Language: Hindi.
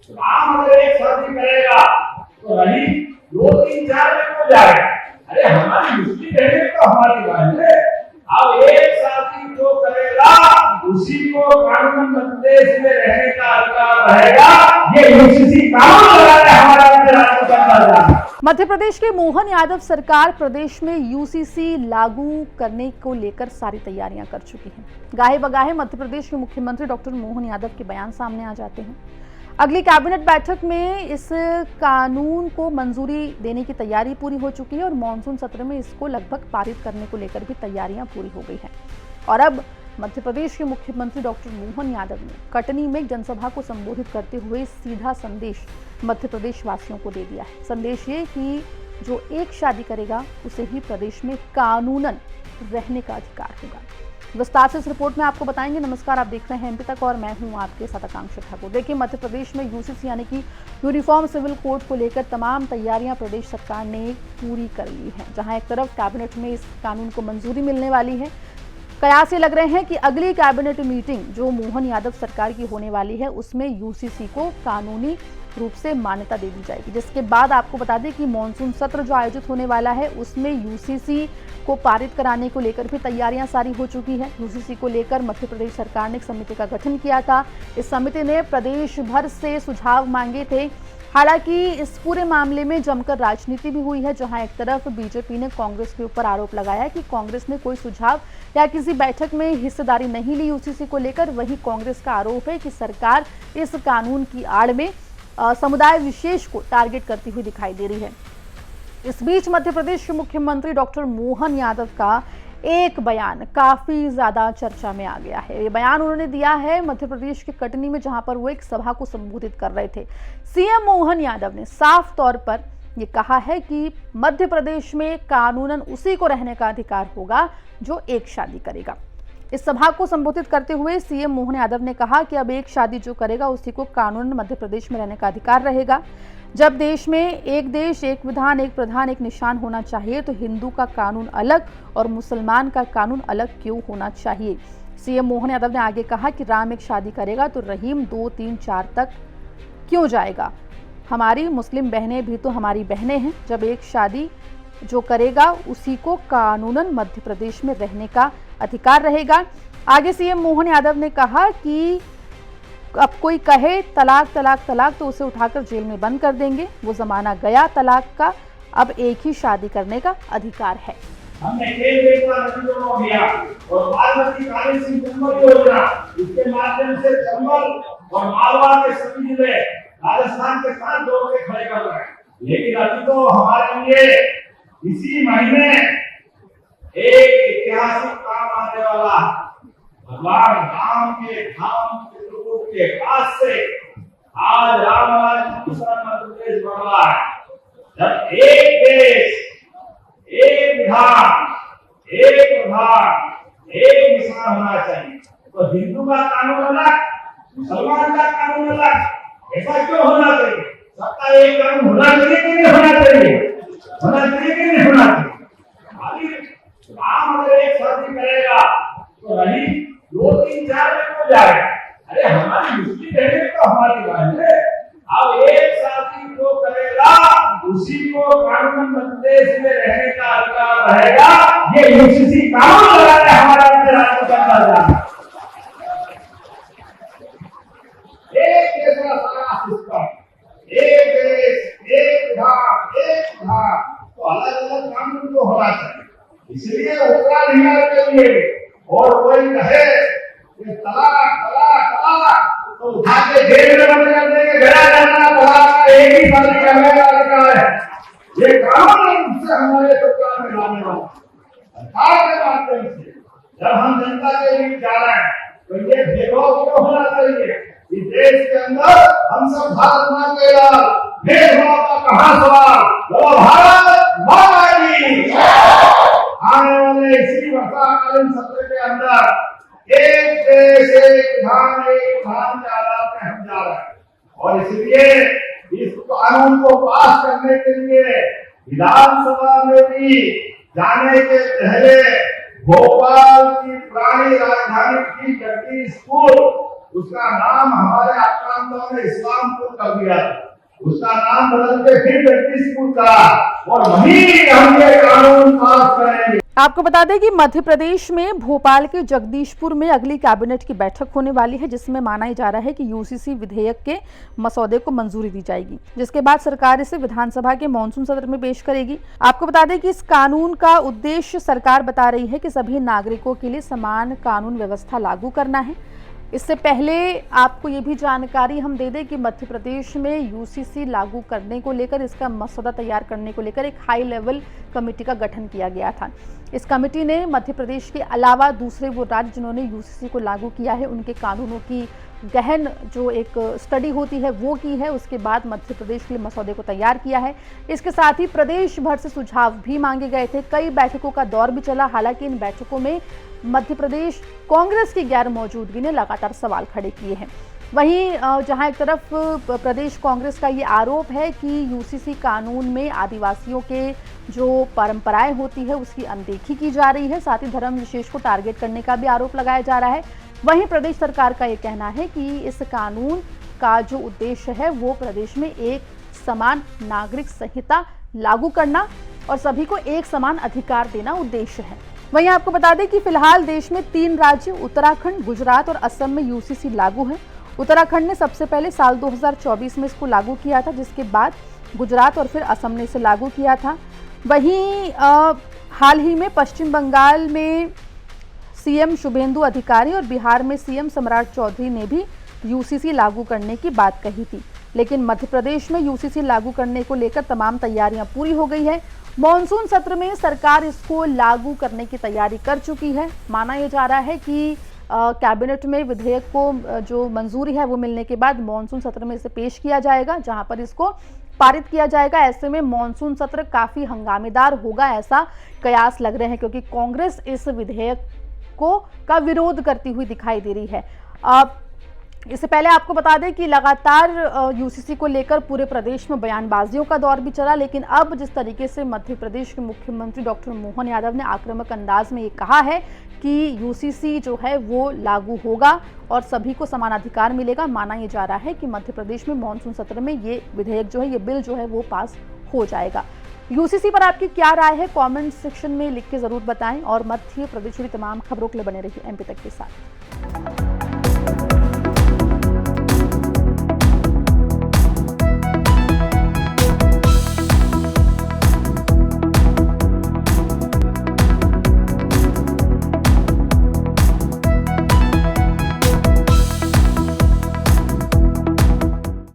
काम अगर एक साथी करेगा तो रही 2-3-4 दिन हो जाएगा। अरे हमारी मुस्लिम बहनें तो हमारी बहन है। अब एक साथी जो करेगा उसी को कानून मध्य प्रदेश में रहने का अधिकार रहेगा। ये यूसीसी कानून लगाने हमारा राज्य सरकार। मध्य प्रदेश के मोहन यादव सरकार प्रदेश में यूसीसी लागू करने को लेकर सारी तैयारियां कर चुकी है। गाहे बगाहे मध्य प्रदेश के मुख्यमंत्री डॉक्टर मोहन यादव के बयान सामने आ जाते हैं। अगली कैबिनेट बैठक में इस कानून को मंजूरी देने की तैयारी पूरी हो चुकी है और मानसून सत्र में इसको लगभग पारित करने को लेकर भी तैयारियां पूरी हो गई हैं। और अब मध्य प्रदेश के मुख्यमंत्री डॉक्टर मोहन यादव ने कटनी में एक जनसभा को संबोधित करते हुए सीधा संदेश मध्य प्रदेश वासियों को दे दिया है। संदेश ये कि जो एक शादी करेगा उसे ही प्रदेश में कानूनन रहने का अधिकार होगा। विस्तार से इस रिपोर्ट में आपको बताएंगे। नमस्कार, आप देख रहे हैं एमपी तक और मैं हूं आपके साथ आकांक्षा ठाकुर। देखिए, मध्य प्रदेश में यूसीसी यानी कि यूनिफॉर्म सिविल कोड को लेकर तमाम तैयारियां प्रदेश सरकार ने पूरी कर ली है। जहां एक तरफ कैबिनेट में इस कानून को मंजूरी मिलने वाली है, कयास ये लग रहे हैं कि अगली कैबिनेट मीटिंग जो मोहन यादव सरकार की होने वाली है उसमें यूसीसी को कानूनी रूप से मान्यता दे दी जाएगी। जिसके बाद आपको बता दें कि मानसून सत्र जो आयोजित होने वाला है उसमें यूसीसी को पारित कराने को लेकर भी तैयारियां सारी हो चुकी है। यूसीसी को लेकर मध्य प्रदेश सरकार ने एक समिति का गठन किया था। इस समिति ने प्रदेश भर से सुझाव मांगे थे। हालांकि इस पूरे मामले में जमकर राजनीति भी हुई है, जहां एक तरफ बीजेपी ने कांग्रेस के ऊपर आरोप लगाया कि कांग्रेस ने कोई सुझाव या किसी बैठक में हिस्सेदारी नहीं ली यूसीसी को लेकर। वहीं कांग्रेस का आरोप है कि सरकार इस कानून की आड़ में समुदाय विशेष को टारगेट करती हुई दिखाई दे रही है। इस बीच मध्य प्रदेश के मुख्यमंत्री डॉक्टर मोहन यादव का एक बयान काफी ज्यादा चर्चा में आ गया है। ये बयान उन्होंने दिया है मध्य प्रदेश के कटनी में, जहां पर वो एक सभा को संबोधित कर रहे थे। सीएम मोहन यादव ने साफ तौर पर ये कहा है कि मध्य प्रदेश में कानूनन उसी को रहने का अधिकार होगा जो एक शादी करेगा। इस सभा को संबोधित करते हुए सीएम मोहन यादव ने कहा कि अब एक शादी जो करेगा उसी को कानूनन मध्य प्रदेश में रहने का अधिकार रहेगा। जब देश में एक देश, एक विधान, एक प्रधान, एक निशान होना चाहिए तो हिंदू का कानून अलग और मुसलमान का कानून अलग क्यों होना चाहिए। सीएम मोहन यादव ने आगे कहा कि राम एक शादी करेगा तो रहीम 2-3-4 तक क्यों जाएगा। हमारी मुस्लिम बहनें भी तो हमारी बहनें हैं। जब एक शादी जो करेगा उसी को कानूनन मध्य प्रदेश में रहने का अधिकार रहेगा। आगे सीएम मोहन यादव ने कहा कि अब कोई कहे तलाक तलाक तलाक तो उसे उठाकर जेल में बंद कर देंगे। वो जमाना गया तलाक का, अब एक ही शादी करने का अधिकार है। हमने और बागमती कालीन सिंह योजना, इसके माध्यम से चंबल और मालवा के सभी जिले राजस्थान के साथ जोड़ के खड़े कर रहे हैं। लेकिन अभी तो हमारे लिए इसी महीने एक ऐतिहासिक काम आने वाला भगवान राम के धाम चित्रकूट के पास से आज रामराज दूसरा मध्य प्रदेश बन रहा है। जब एक देश, एक विधान, एक प्रधान, एक निशान होना चाहिए तो हिंदू का कानून अलग, मुसलमान का कानून अलग। ऐसा क्यों होना चाहिए? सबका एक कानून होना चाहिए कि नहीं होना चाहिए? होना चाहिए कि नहीं होना चाहिए? काम अगर एक साथी करेगा तो रही 2-3-4 दिन हो जाएगा। अरे हमारी मुस्लिम बहनें तो हमारी बहन है। अब एक साथी जो करेगा उसी को कानून मध्य प्रदेश में रहने का अधिकार रहेगा। ये यूसीसी कानून लगाने हमारा राज्य सरकार। एक देश का सारा सिस्टम, एक देश, एक विधान, एक प्रधान, तो अलग अलग कानून तो होना चाहिए। इसलिए उत्तराधिकार के लिए और कोई कहे कि तलाक तलाक तलाक तो उठा के जेल में बंद कर देंगे। गया जाना तलाक एक ही शादी करने का अधिकार है। ये कानून से हमारे सरकार में लाने वाला सरकार के माध्यम से जब हम जनता के बीच जा रहे हैं तो ये भेदभाव क्यों होना चाहिए? इस देश के अंदर हम सब भारत माँ के लाल, भेदभाव का कहाँ सवाल? बोलो भारत माता की। आने वाले इसी वर्षाकालीन सत्र के अंदर एक देश, एक विधान, एक प्रधान के आधार पर हम जा रहे हैं और इसलिए इस कानून को पास करने के लिए विधानसभा में भी जाने के पहले भोपाल की पुरानी राजधानी की जगदीश स्कूल उसका नाम हमारे आक्रांताओं ने इस्लामपुर कर दिया, उसका नाम बदल के फिर जगदीशपुर का, और वहीं हम ये कानून पास करेंगे। आपको बता दें कि मध्य प्रदेश में भोपाल के जगदीशपुर में अगली कैबिनेट की बैठक होने वाली है, जिसमें माना जा रहा है कि यूसीसी विधेयक के मसौदे को मंजूरी दी जाएगी, जिसके बाद सरकार इसे विधानसभा के मॉनसून सत्र में पेश करेगी। आपको बता दें कि इस कानून का उद्देश्य सरकार बता रही है कि सभी नागरिकों के लिए समान कानून व्यवस्था लागू करना है। इससे पहले आपको ये भी जानकारी हम दे दें कि मध्य प्रदेश में यूसीसी लागू करने को लेकर, इसका मसौदा तैयार करने को लेकर एक हाई लेवल कमेटी का गठन किया गया था। इस कमेटी ने मध्य प्रदेश के अलावा दूसरे वो राज्य जिन्होंने यूसीसी को लागू किया है उनके कानूनों की गहन जो एक स्टडी होती है वो की है। उसके बाद मध्य प्रदेश के लिए मसौदे को तैयार किया है। इसके साथ ही प्रदेश भर से सुझाव भी मांगे गए थे। कई बैठकों का दौर भी चला। हालांकि इन बैठकों में मध्य प्रदेश कांग्रेस की गैर मौजूदगी ने लगातार सवाल खड़े किए हैं। वहीं जहां एक तरफ प्रदेश कांग्रेस का ये आरोप है कि यूसीसी कानून में आदिवासियों के जो परंपराएं होती है उसकी अनदेखी की जा रही है, साथ ही धर्म विशेष को टारगेट करने का भी आरोप लगाया जा रहा है। वहीं प्रदेश सरकार का ये कहना है कि इस कानून का जो उद्देश्य है वो प्रदेश में एक समान नागरिक संहिता लागू करना और सभी को एक समान अधिकार देना उद्देश्य है। वहीं आपको बता दें कि फिलहाल देश में 3 राज्य उत्तराखंड, गुजरात और असम में यूसीसी लागू है। उत्तराखंड ने सबसे पहले साल 2024 में इसको लागू किया था, जिसके बाद गुजरात और फिर असम ने इसे लागू किया था। वहीं हाल ही में पश्चिम बंगाल में सीएम शुभेंदु अधिकारी और बिहार में सीएम सम्राट चौधरी ने भी यूसीसी लागू करने की बात कही थी, लेकिन मध्य प्रदेश में यूसीसी लागू करने को लेकर तमाम तैयारियां पूरी हो गई है। मॉनसून सत्र में सरकार इसको लागू करने की तैयारी कर चुकी है। माना यह जा रहा है कि कैबिनेट में विधेयक को जो मंजूरी है वो मिलने के बाद मॉनसून सत्र में इसे पेश किया जाएगा, जहां पर इसको पारित किया जाएगा। ऐसे में मॉनसून सत्र काफी हंगामेदार होगा, ऐसा कयास लग रहे हैं, क्योंकि कांग्रेस इस विधेयक का विरोध करती हुई दिखाई दे रही है। इससे पहले आपको बता दें कि लगातार यूसीसी को लेकर पूरे प्रदेश में बयानबाजियों का दौर भी चला, लेकिन अब जिस तरीके से मध्य प्रदेश के मुख्यमंत्री डॉक्टर मोहन यादव ने आक्रामक अंदाज में ये कहा है कि यूसीसी जो है वो लागू होगा और सभी को समान अधिकार मिलेगा, माना यह जा रहा है कि मध्य प्रदेश में मॉनसून सत्र में ये विधेयक जो है, ये बिल जो है वो पास हो जाएगा। यूसीसी पर आपकी क्या राय है, कमेंट सेक्शन में लिख के जरूर बताएं और मध्य प्रदेश की तमाम खबरों के लिए बने रहिए एमपी तक के साथ।